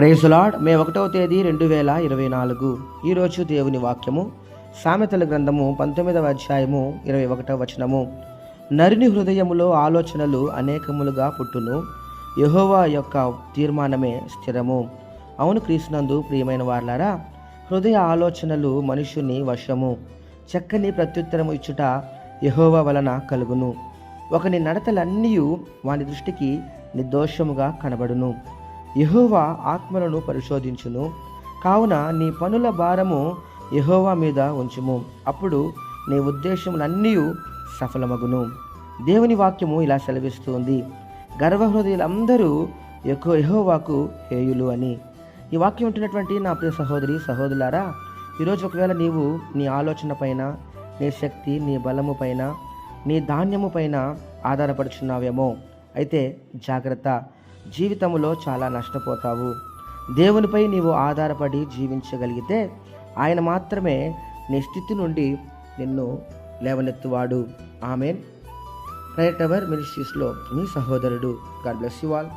Praise lord. మే 1వ తేదీ 2024. ఈరోజు దేవుని వాక్యము సామెతల గ్రంథము 19వ అధ్యాయము 21వ వచనము. నరుని హృదయములో ఆలోచనలు అనేకములుగా పుట్టును, యెహోవా యొక్క తీర్మానమే స్థిరము. అవును క్రీస్తునందు ప్రియమైన వారలారా, హృదయ ఆలోచనలు మనుష్యుని వశము. చక్కని ప్రత్యుత్తరము ఇచ్చుట యెహోవా వలన కలుగును. ఒకని నడతలన్నీ వాని దృష్టికి నిర్దోషముగా కనబడును. యెహోవా ఆత్మలను పరిశోధించును. కావున నీ పనుల భారము యెహోవా మీద ఉంచుము, అప్పుడు నీ ఉద్దేశములన్నీ సఫలమగును. దేవుని వాక్యము ఇలా సెలవిస్తుంది, గర్వహృదయులందరూ యెహోవాకు హేయులు అని. ఈ వాక్యం ఉంటున్నటువంటి నా ప్రియ సహోదరి సహోదరులారా, ఈరోజు ఒకవేళ నీవు నీ ఆలోచన పైన, నీ శక్తి, నీ బలము పైన, నీ ధాన్యము పైన ఆధారపడుచున్నావేమో, అయితే జాగ్రత్త, జీవితంలో చాలా నష్టపోతావు. దేవునిపై నీవు ఆధారపడి జీవించగలిగితే ఆయన మాత్రమే నీ స్థితి నుండి నిన్ను లేవనెత్తువాడు. ఆమెన్. ప్రేయర్ టవర్ మినిస్ట్రీస్లో మీ సహోదరుడు. God bless you all.